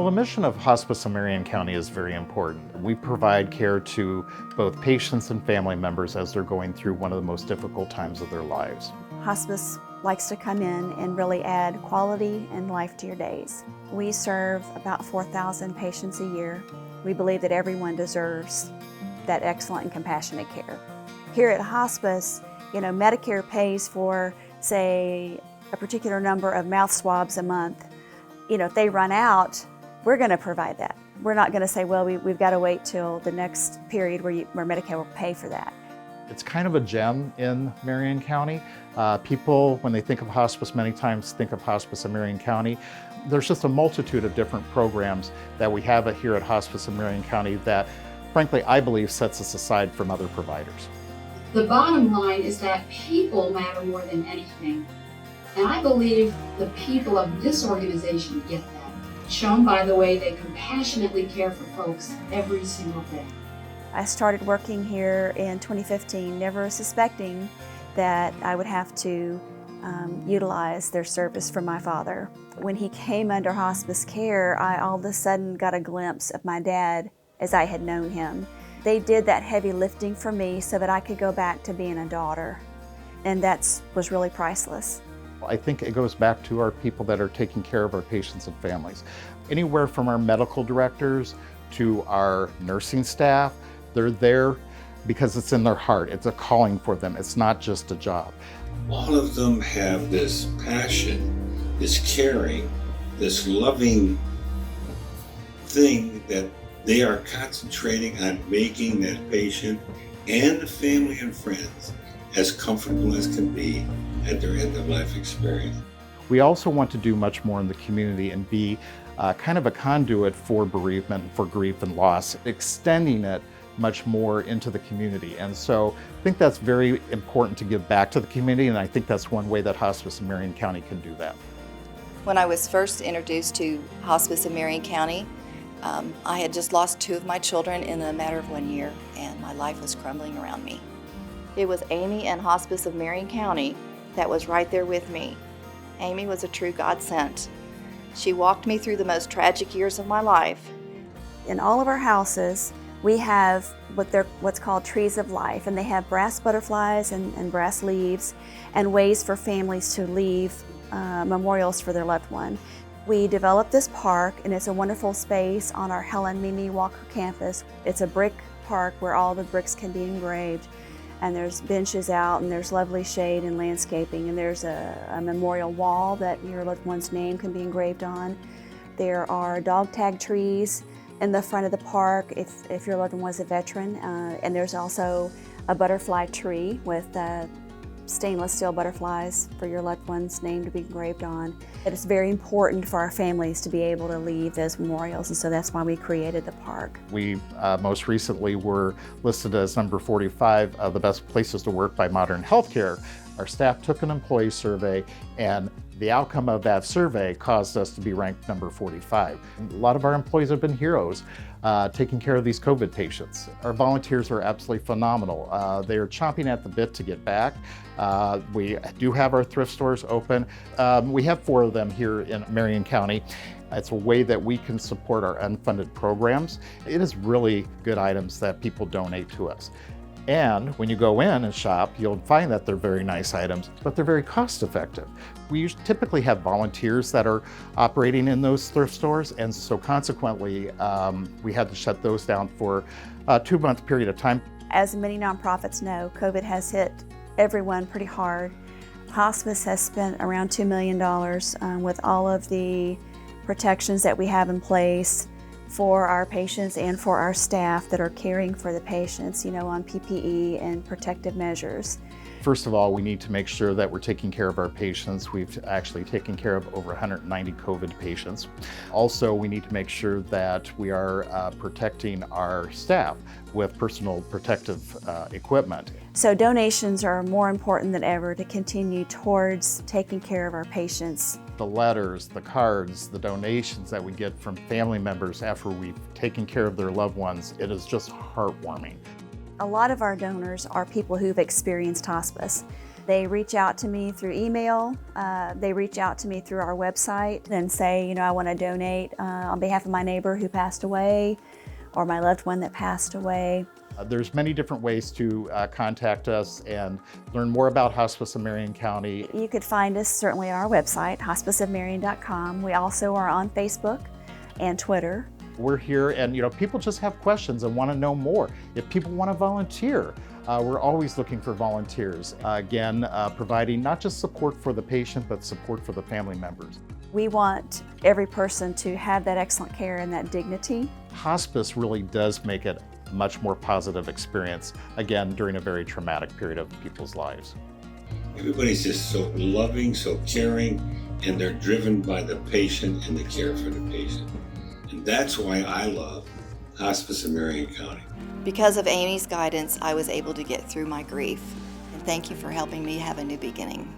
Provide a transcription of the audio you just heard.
Well, the mission of Hospice of Marion County is very important. We provide care to both patients and family members as they're going through one of the most difficult times of their lives. Hospice likes to come in and really add quality and life to your days. We serve about 4,000 patients a year. We believe that everyone deserves that excellent and compassionate care. Here at Hospice, Medicare pays for, say, a particular number of mouth swabs a month. If they run out, we're going to provide that. We're not going to say, well, we've got to wait till the next period where Medicare will pay for that. It's kind of a gem in Marion County. People, when they think of hospice, many times think of Hospice of Marion County. There's just a multitude of different programs that we have here at Hospice of Marion County that, frankly, I believe sets us aside from other providers. The bottom line is that people matter more than anything. And I believe the people of this organization get that, shown by the way they compassionately care for folks every single day. I started working here in 2015, never suspecting that I would have to utilize their service for my father. When he came under hospice care, I all of a sudden got a glimpse of my dad as I had known him. They did that heavy lifting for me so that I could go back to being a daughter, and that was really priceless. I think it goes back to our people that are taking care of our patients and families. Anywhere from our medical directors to our nursing staff, they're there because it's in their heart. It's a calling for them. It's not just a job. All of them have this passion, this caring, this loving thing that they are concentrating on making that patient and the family and friends as comfortable as can be at their end of life experience. We also want to do much more in the community and be kind of a conduit for bereavement, for grief and loss, extending it much more into the community. And so I think that's very important to give back to the community, and I think that's one way that Hospice in Marion County can do that. When I was first introduced to Hospice in Marion County, I had just lost 2 of my children in a matter of 1 year, and my life was crumbling around me. It was Amy and Hospice of Marion County that was right there with me. Amy was a true godsend. She walked me through the most tragic years of my life. In all of our houses, we have what's called trees of life, and they have brass butterflies and brass leaves and ways for families to leave memorials for their loved one. We developed this park, and it's a wonderful space on our Helen Mimi Walker campus. It's a brick park where all the bricks can be engraved, and there's benches out, and there's lovely shade and landscaping, and there's a memorial wall that your loved one's name can be engraved on. There are dog tag trees in the front of the park if your loved one was a veteran, and there's also a butterfly tree with stainless steel butterflies for your loved one's name to be engraved on. It's very important for our families to be able to leave those memorials, and so that's why we created the park. We most recently were listed as number 45 of the best places to work by Modern Healthcare. Our staff took an employee survey, and the outcome of that survey caused us to be ranked number 45. A lot of our employees have been heroes taking care of these COVID patients. Our volunteers are absolutely phenomenal. They are chomping at the bit to get back. We do have our thrift stores open. We have 4 of them here in Marion County. It's a way that we can support our unfunded programs. It is really good items that people donate to us. And when you go in and shop, you'll find that they're very nice items, but they're very cost effective. We typically have volunteers that are operating in those thrift stores, and so consequently, we had to shut those down for a 2-month period of time. As many nonprofits know, COVID has hit everyone pretty hard. Hospice has spent around $2 million with all of the protections that we have in place for our patients and for our staff that are caring for the patients, on PPE and protective measures. First of all, we need to make sure that we're taking care of our patients. We've actually taken care of over 190 COVID patients. Also, we need to make sure that we are protecting our staff with personal protective equipment. So donations are more important than ever to continue towards taking care of our patients. The letters, the cards, the donations that we get from family members after we've taken care of their loved ones, it is just heartwarming. A lot of our donors are people who've experienced hospice. They reach out to me through email, they reach out to me through our website and say, you know, I want to donate on behalf of my neighbor who passed away or my loved one that passed away. There's many different ways to contact us and learn more about Hospice of Marion County. You could find us certainly on our website, hospiceofmarion.com. We also are on Facebook and Twitter. We're here, and you know, people just have questions and want to know more. If people want to volunteer, we're always looking for volunteers. Again, providing not just support for the patient, but support for the family members. We want every person to have that excellent care and that dignity. Hospice really does make it a much more positive experience, again, during a very traumatic period of people's lives. Everybody's just so loving, so caring, and they're driven by the patient and the care for the patient. And that's why I love Hospice of Marion County. Because of Amy's guidance, I was able to get through my grief. And thank you for helping me have a new beginning.